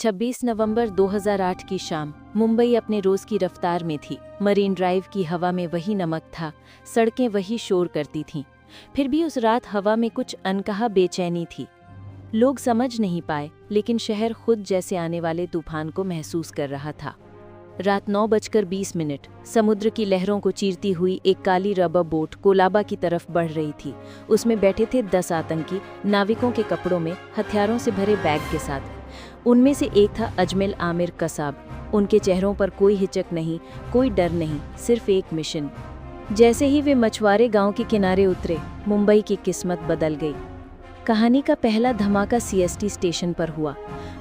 26 नवंबर 2008 की शाम मुंबई अपने रोज की रफ्तार में थी। मरीन ड्राइव की हवा में वही नमक था, सड़कें वही शोर करती थीं। फिर भी उस रात हवा में कुछ अनकहा बेचैनी थी। लोग समझ नहीं पाए, लेकिन शहर खुद जैसे आने वाले तूफान को महसूस कर रहा था। रात 9:20 समुद्र की लहरों को चीरती हुई एक काली रबर बोट कोलाबा की तरफ बढ़ रही थी। उसमें बैठे थे 10 आतंकी, नाविकों के कपड़ों में, हथियारों से भरे बैग के साथ। उनमें से एक था अजमेल आमिर कसाब। उनके चेहरों पर कोई हिचक नहीं, कोई डर नहीं, सिर्फ एक मिशन। जैसे ही वे मछुआरे गांव के किनारे उतरे, मुंबई की किस्मत बदल गई। कहानी का पहला धमाका सीएसटी स्टेशन पर हुआ।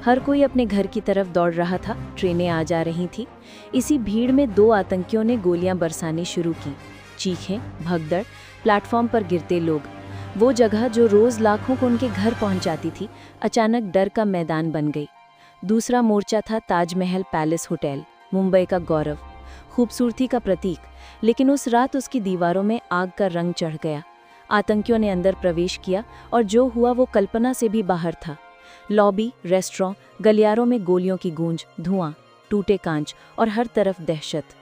हर कोई अपने घर की तरफ दौड़ रहा था, ट्रेनें आ जा रही थी। इसी भीड़ में 2 आतंकियों ने गोलियां बरसानी शुरू की। चीखें, भगदड़, प्लेटफॉर्म पर गिरते लोग। वो जगह जो रोज लाखों को उनके घर पहुंचाती थी, अचानक डर का मैदान बन गई। दूसरा मोर्चा था ताजमहल पैलेस होटल, मुंबई का गौरव, खूबसूरती का प्रतीक। लेकिन उस रात उसकी दीवारों में आग का रंग चढ़ गया। आतंकियों ने अंदर प्रवेश किया और जो हुआ वो कल्पना से भी बाहर था। लॉबी, रेस्टोरेंट, गलियारों में गोलियों की गूंज, धुआं, टूटे कांच और हर तरफ दहशत।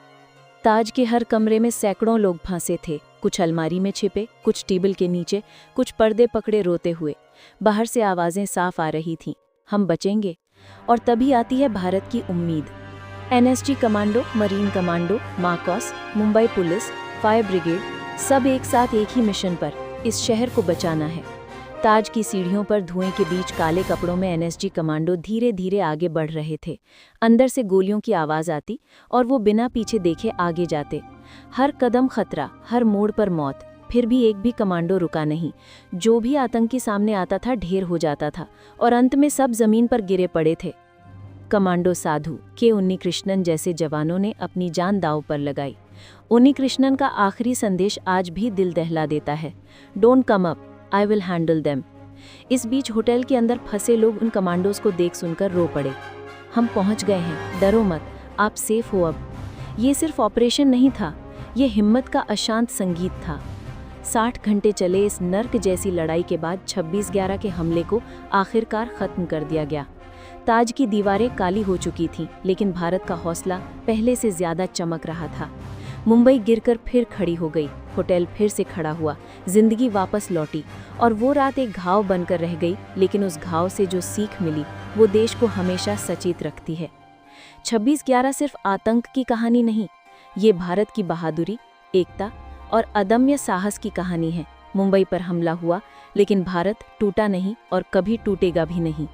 ताज के हर कमरे में सैकड़ों लोग फंसे थे, कुछ अलमारी में छिपे, कुछ टेबल के नीचे, कुछ पर्दे पकड़े रोते हुए। बाहर से आवाजें साफ आ रही थीं, हम बचेंगे। और तभी आती है भारत की उम्मीद। NSG commando, marine commando, Marcos, Mumbai police, fire brigade, सब एक साथ एक ही मिशन पर, इस शहर को बचाना है। ताज की सीढ़ियों पर धुएं के बीच काले कपड़ों में एनएसजी कमांडो धीरे धीरे आगे बढ़ रहे थे। अंदर से गोलियों की आवाज आती और वो बिना पीछे देखे आगे जाते। हर कदम खतरा, हर मोड़ पर मौत। फिर भी एक भी कमांडो रुका नहीं। जो भी आतंकी सामने आता था ढेर हो जाता था और अंत में सब जमीन पर गिरे पड़े थे। कमांडो साधु के उन्नीकृष्णन जैसे जवानों ने अपनी जान दांव पर लगाई। उन्नीकृष्णन का आखिरी संदेश आज भी दिल दहला देता है, don't come up, I will handle them. इस बीच होटल के अंदर फंसे लोग उन कमांडोज को देख सुनकर रो पड़े। हम पहुंच गए हैं, डरो मत, आप सेफ हो अब। ये सिर्फ ऑपरेशन नहीं था, ये हिम्मत का अशांत संगीत था। 60 घंटे चले इस नर्क जैसी लड़ाई के बाद 26/11 के हमले को आखिरकार खत्म कर दिया गया। ताज की दीवारें काली हो चुकी थीं, लेकिन भारत का हौसला पहले से ज्यादा चमक रहा था। मुंबई गिरकर फिर खड़ी हो गई, होटल फिर से खड़ा हुआ, जिंदगी वापस लौटी। और वो रात एक घाव बनकर रह गई, लेकिन उस घाव से जो सीख मिली वो देश को हमेशा सचेत रखती है। 26/11 सिर्फ आतंक की कहानी नहीं, ये भारत की बहादुरी, एकता और अदम्य साहस की कहानी है। मुंबई पर हमला हुआ, लेकिन भारत टूटा नहीं और कभी टूटेगा भी नहीं।